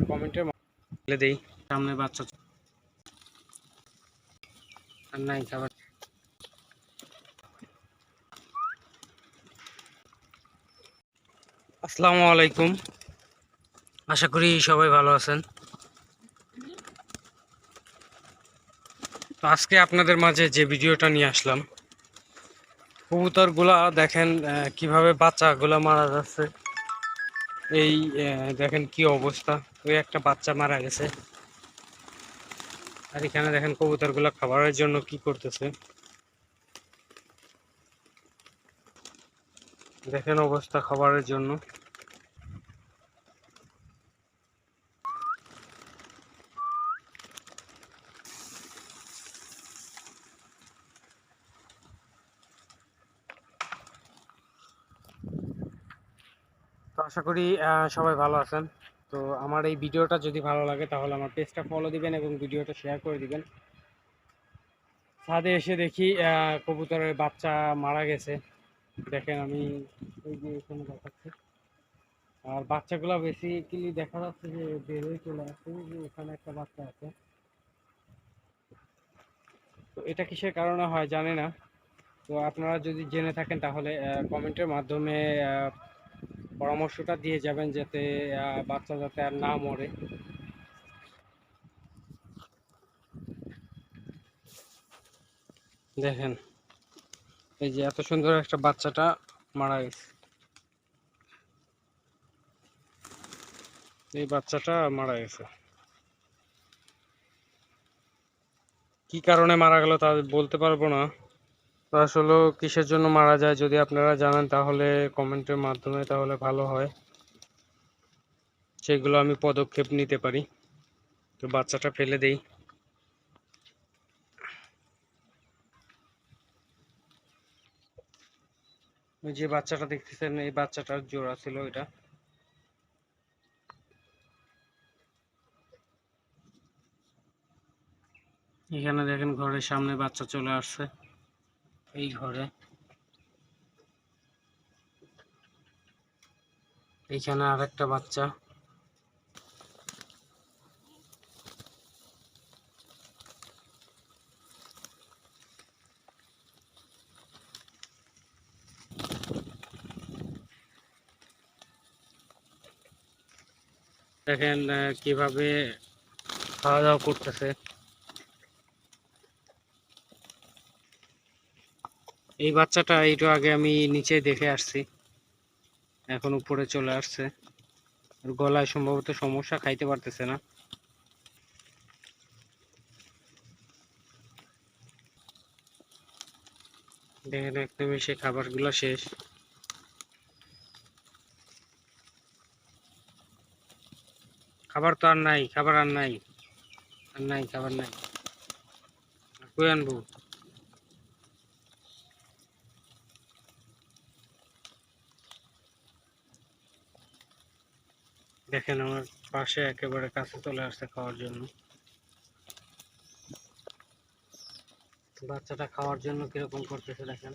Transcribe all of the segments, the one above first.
কমেন্টের মাধ্যমে দেই সামনে বাচ্চা আর নাই খাবার। আসসালামু আলাইকুম, আশা করি সবাই ভালো আছেন। তো আজকে আপনাদের মাঝে যে ভিডিওটা নিয়ে আসলাম, কবুতরগুলা দেখেন কিভাবে বাচ্চাগুলা মারা যাচ্ছে। এই দেখেন কি অবস্থা, ওই একটা বাচ্চা মারা গেছে। আর এখানে দেখেন কবুতরগুলা খাবারের জন্য কি করতেছে, দেখেন অবস্থা খাবারের জন্য। তো আশা করি সবাই ভালো আছেন। তো আমার এই ভিডিওটা যদি ভালো লাগে তাহলে আমার পেজটা ফলো দিবেন এবং ভিডিওটা শেয়ার করে দিবেন। ছাদে এসে দেখি কবুতরের বাচ্চা মারা গেছে। দেখেন আমি এই যে এখানে দেখাচ্ছি, আর বাচ্চাগুলো বেসিক্যালি দেখা যাচ্ছে যে বের হয়ে চলে আসছে। যে এখানে একটা বাচ্চা আছে, তো এটা কিসের কারণে হয় জানি না। তো আপনারা যদি জেনে থাকেন তাহলে কমেন্টের মাধ্যমে পরামর্শটা দিয়ে যাবেন, যাতে বাচ্চা যাতে আর না মরে। দেখেন এই যে এত সুন্দর একটা বাচ্চাটা মারা গেছে, এই বাচ্চাটা মারা গেছে। কি কারণে মারা গেল তা বলতে পারবো না। তো আসলে কিসের জন্য মারা যায় যদি আপনারা জানেন তাহলে কমেন্টের মাধ্যমে তাহলে ভালো হয়, সেগুলো আমি পদক্ষেপ নিতে পারি। তো বাচ্চাটা ফেলে দেই। ওই যে বাচ্চাটা দেখতেছেন, এই বাচ্চাটার জোড়া ছিল এটা। এখানে দেখেন ঘরের সামনে বাচ্চা চলে আসছে, এই ঘরে। এইখানে আর একটা বাচ্চা। দেখেন কিভাবে খাওয়া দাওয়া করতেছে। এই বাচ্চাটা একটু আগে আমি নিচে দেখে আসছি, এখন উপরে চলে আসছে। গলায় সম্ভবত সমস্যা, খাইতে পারতেছে না। দেখেন একদমই সে খাবারগুলো শেষ। খাবার তো আর নাই, খাবার আর নাই, আর নাই খাবার নাই, কই আনবো। দেখেন আমার পাশে একেবারে কাছে চলে আসছে খাওয়ার জন্য। বাচ্চাটা খাওয়ার জন্য কিরকম করতেছে দেখেন।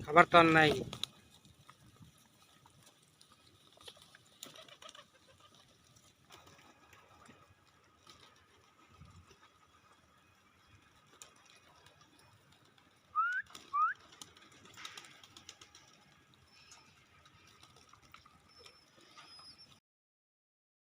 খাবার তো আর নাই।